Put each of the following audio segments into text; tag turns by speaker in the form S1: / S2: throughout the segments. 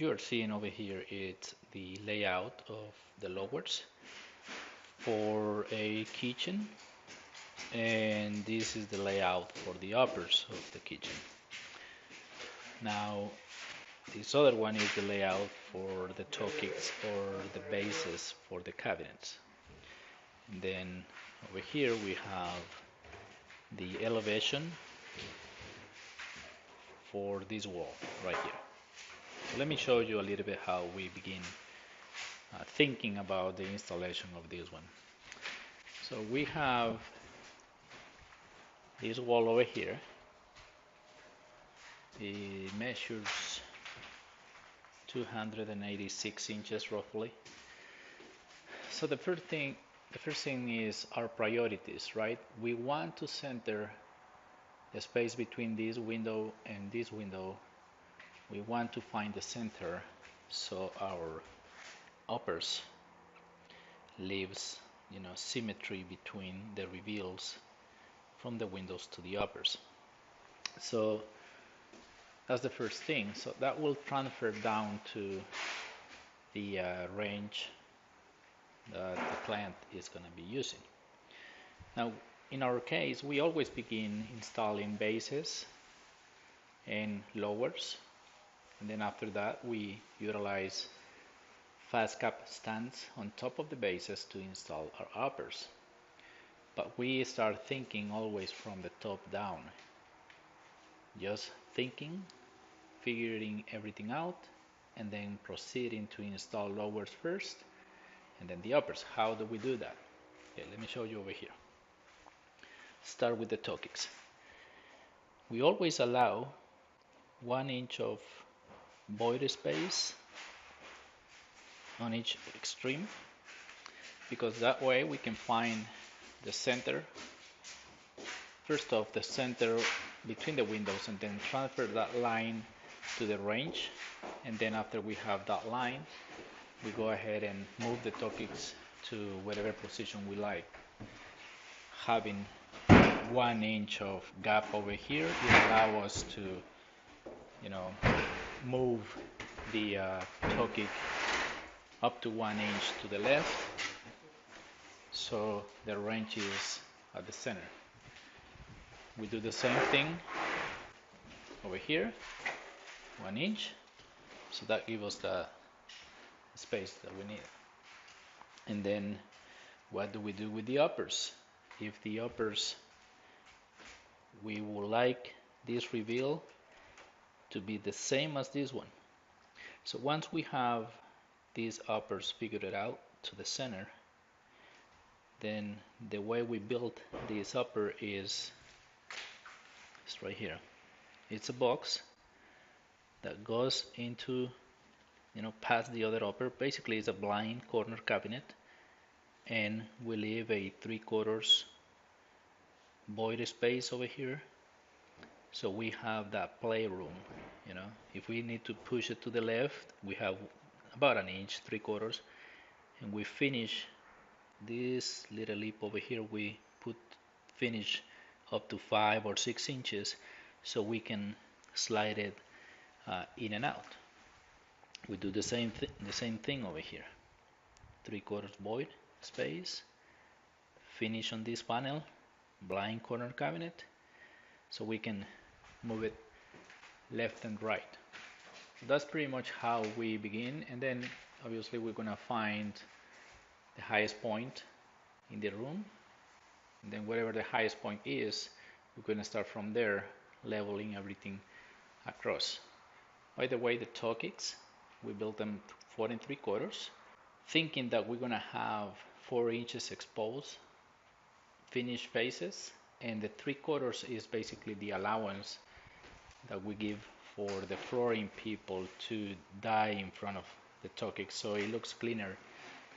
S1: you are seeing over here is the layout of the lowers for a kitchen, and this is the layout for the uppers of the kitchen. Now this other one is the layout for the toe kicks or the bases for the cabinets. And then over here we have the elevation for this wall right here. So let me show you a little bit how we begin thinking about the installation of this one. So we have this wall over here. It measures 286 inches roughly. So the first thing is our priorities, right? We want to center the space between this window and this window. We want to find the center so our uppers leaves, symmetry between the reveals from the windows to the uppers. So that's the first thing. So that will transfer down to the range that the client is going to be using. Now, in our case, we always begin installing bases and lowers, and then after that we utilize fast cap stands on top of the bases to install our uppers. But we start thinking always from the top down, just thinking, figuring everything out, and then proceeding to install lowers first and then the uppers. How do we do that? Okay, let me show you over here. Start with the toe kicks. We always allow 1 inch of void space on each extreme, because that way we can find the center, first off the center between the windows, and then transfer that line to the range, and then after we have that line we go ahead and move the toe kicks to whatever position we like. Having 1 inch of gap over here, it allows us to move the toe kick up to 1 inch to the left, so the range is at the center. We do the same thing over here, 1 inch, so that gives us the space that we need. And then what do we do with the uppers? If the uppers, we would like this reveal to be the same as this one. So once we have these uppers figured out to the center, then the way we build this upper is right here. It's a box that goes into, past the other upper. Basically it's a blind corner cabinet, and we leave a 3/4 void space over here, so we have that playroom. If we need to push it to the left, we have about 1 inch, 3/4, and we finish this little lip over here. We finish up to 5 or 6 inches, so we can slide it in and out. We do the same thing over here. 3/4 void space, finish on this panel, blind corner cabinet, so we can move it left and right. So that's pretty much how we begin, and then obviously we're gonna find the highest point in the room, and then whatever the highest point is, we're gonna start from there, leveling everything across. By the way, the toe kicks, we built them 4 3/4, thinking that we're gonna have 4 inches exposed finished faces, and the 3/4 is basically the allowance that we give for the flooring people to die in front of the toe kicks, so it looks cleaner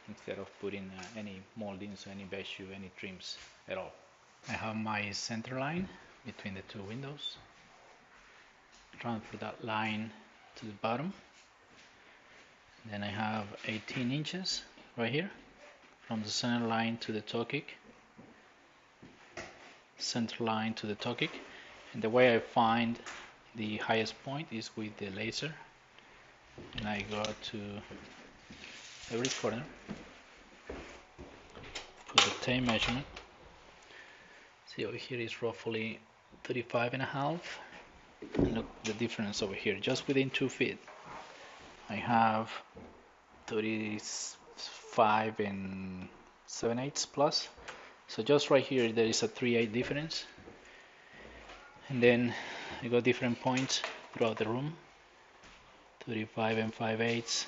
S1: instead of putting any moldings, any beige, any trims at all. I have my center line between the two windows. Transfer that line to the bottom. Then I have 18 inches right here from the center line to the toe kick. Center line to the toe kick. And the way I find the highest point is with the laser. and I go to every corner, put the tape measurement. See, over here is roughly 35.5, and look the difference over here, just within 2 feet. I have 35 and 7/8 plus. So just right here there is a 3/8 difference, and then I got different points throughout the room, 35 and 5/8.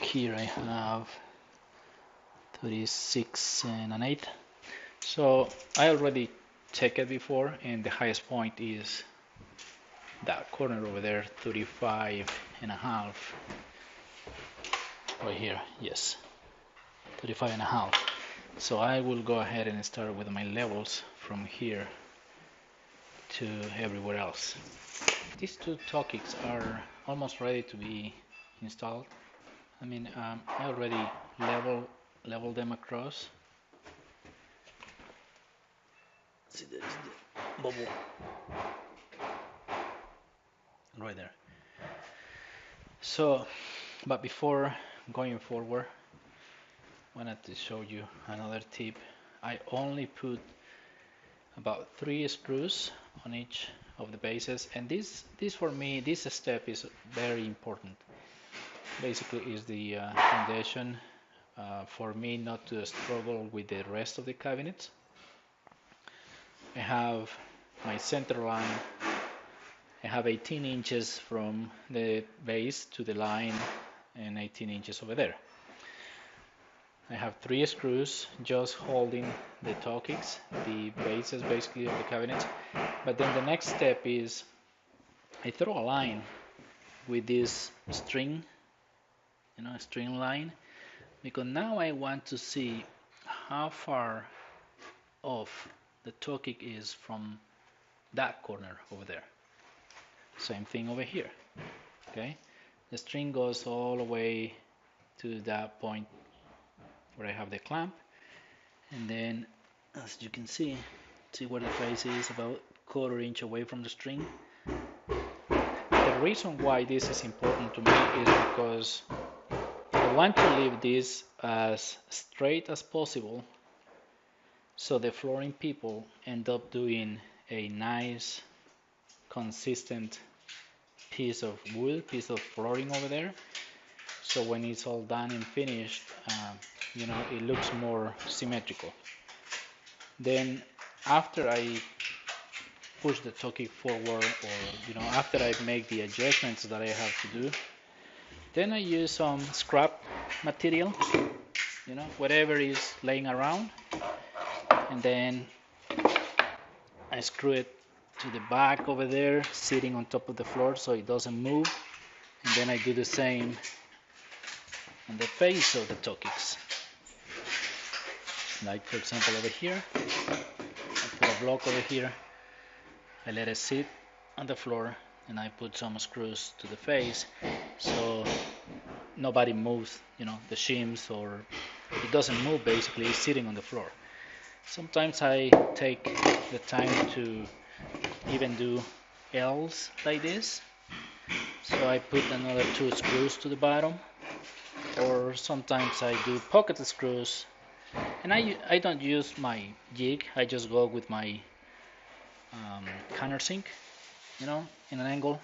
S1: Here I have 36 and an 8. So I already checked it before, and the highest point is that corner over there, 35.5. Right here, yes, 35.5. So I will go ahead and start with my levels from here to everywhere else. These two tokics are almost ready to be installed. I mean, I already leveled them across. See, there is the bubble right there. So, but before going forward, I wanted to show you another tip. I only put about 3 screws on each of the bases, and this for me, this step is very important. Basically is the foundation for me not to struggle with the rest of the cabinets. I have my center line. I have 18 inches from the base to the line and 18 inches over there. I have 3 screws just holding the tokics, the bases basically of the cabinet. But then the next step is I throw a line with this string, a string line, because now I want to see how far off the tokik is from that corner over there. Same thing over here. Okay, the string goes all the way to that point where I have the clamp, and then as you can see where the face is about 1/4 inch away from the string. The reason why this is important to me is because I want to leave this as straight as possible, so the flooring people end up doing a nice consistent piece of wood, piece of flooring over there. So when it's all done and finished, it looks more symmetrical. Then after I push the tokik forward, or after I make the adjustments that I have to do, then I use some scrap material, whatever is laying around, and then I screw it to the back over there, sitting on top of the floor so it doesn't move. And then I do the same on the face of the tokiks. Like for example over here, I put a block over here, I let it sit on the floor, and I put some screws to the face so nobody moves, the shims, or it doesn't move, basically it's sitting on the floor. Sometimes I take the time to even do L's like this, so I put another 2 screws to the bottom, or sometimes I do pocket screws, and I don't use my jig, I just go with my countersink, in an angle,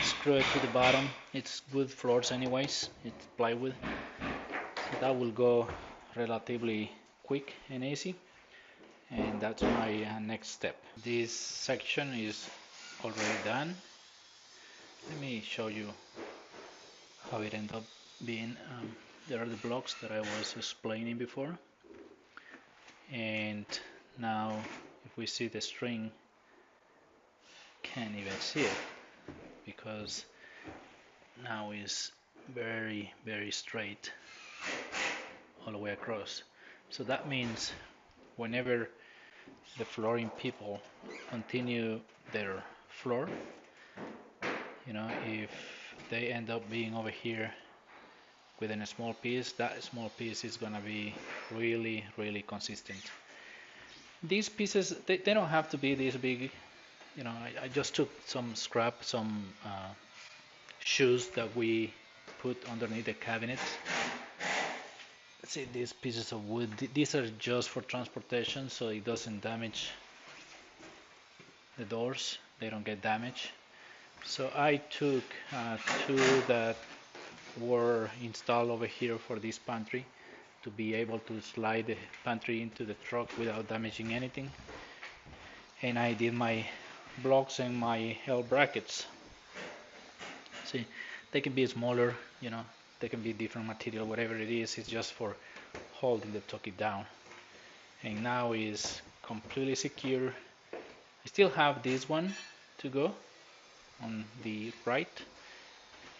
S1: screw it to the bottom. It's wood floors anyways, it's plywood, so that will go relatively quick and easy. And that's my next step. This section is already done. Let me show you how it ended up being. There are the blocks that I was explaining before, and now if we see the string, can't even see it because now is very straight all the way across. So that means whenever the flooring people continue their floor, if they end up being over here within a small piece, that small piece is gonna be really consistent. These pieces, they don't have to be this big. I just took some scrap, some shoes that we put underneath the cabinets. See these pieces of wood, these are just for transportation, so it doesn't damage the doors, they don't get damaged. So I took two that were installed over here for this pantry to be able to slide the pantry into the truck without damaging anything. And I did my blocks and my L brackets. See, they can be smaller, they can be different material, whatever it is, it's just for holding the toki down. And now is completely secure. I still have this one to go on the right,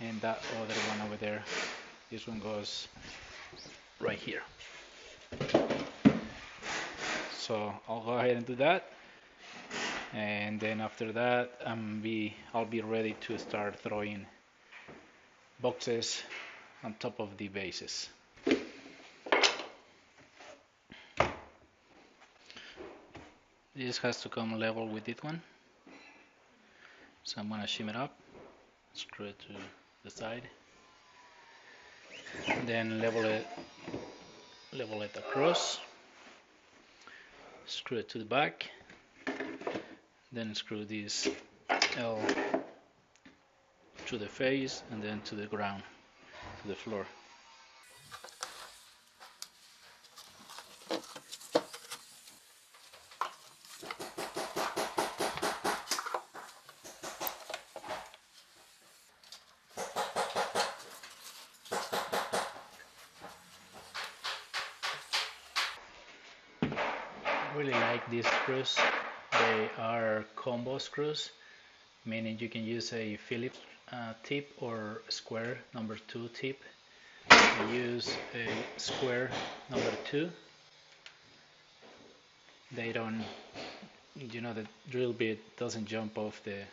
S1: and that other one over there, this one goes right here. So I'll go ahead and do that, and then after that I'll be ready to start throwing boxes on top of the bases. This has to come level with this one, so I'm gonna shim it up, screw it to the side, then level it across, screw it to the back, then screw this L to the face and then to the ground, to the floor. I really like these screws. They are combo screws, meaning you can use a Phillips tip or square number 2 tip. I use a square number 2. They don't, the drill bit doesn't jump off the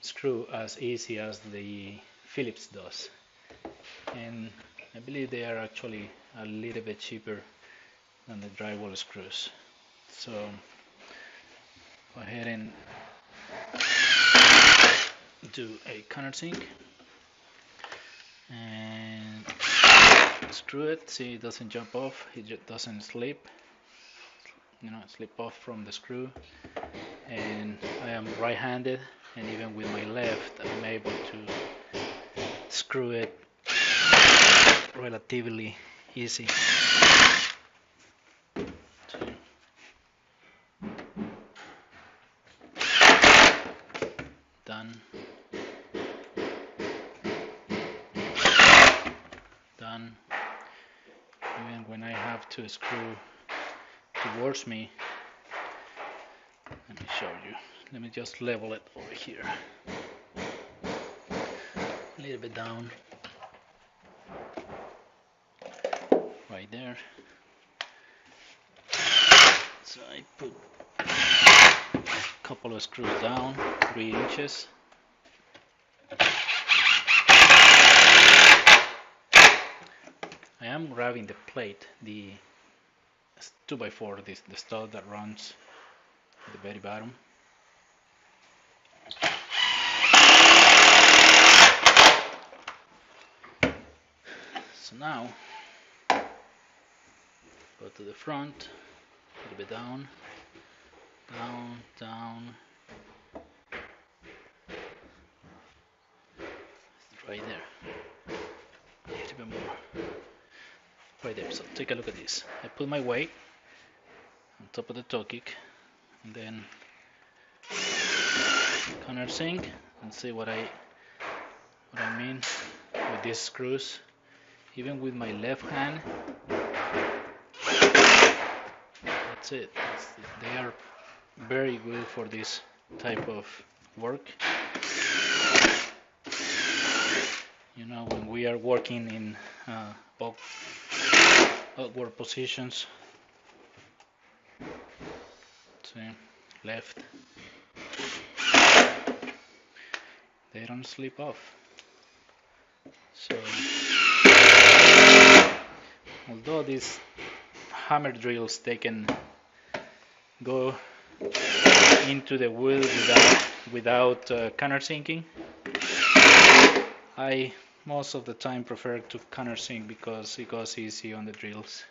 S1: screw as easy as the Phillips does, and I believe they are actually a little bit cheaper than the drywall screws. So go ahead and do a countersink and screw it. See, it doesn't jump off, it just doesn't slip, slip off from the screw. And I am right-handed, and even with my left I'm able to screw it relatively easy. Done. Done. Even when I have to screw towards me, let me show you. Let me just level it over here. A little bit down. Right there. So I put a couple of screws down, 3 inches. I am grabbing the plate, the 2x4, the stud that runs at the very bottom. So now, go to the front, a little bit down, down, down, right there, a little bit more, right there. So take a look at this. I put my weight on top of the toe kick, and then countersink, and see what I mean with these screws. Even with my left hand, that's it. They are very good for this type of work. When we are working in awkward positions. See, left. They don't slip off. So, although these hammer drills, they can go into the wood without countersinking. I most of the time prefer to countersink because it goes easy on the drills.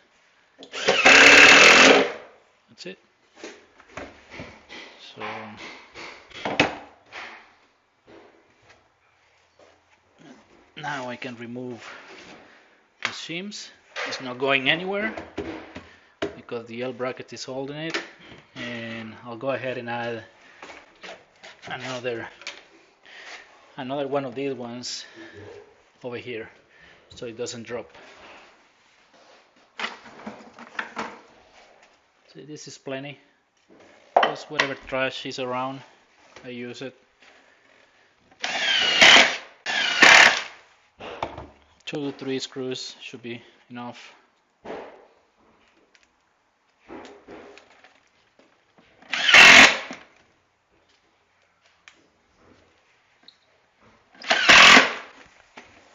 S1: That's it. So now I can remove the shims. It's not going anywhere because the L bracket is holding it, and I'll go ahead and add another one of these ones over here so it doesn't drop. So this is plenty. Just whatever trash is around, I use it. 2 to 3 screws should be enough.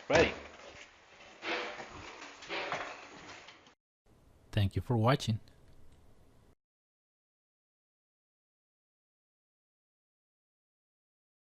S1: Ready.
S2: Thank you for watching.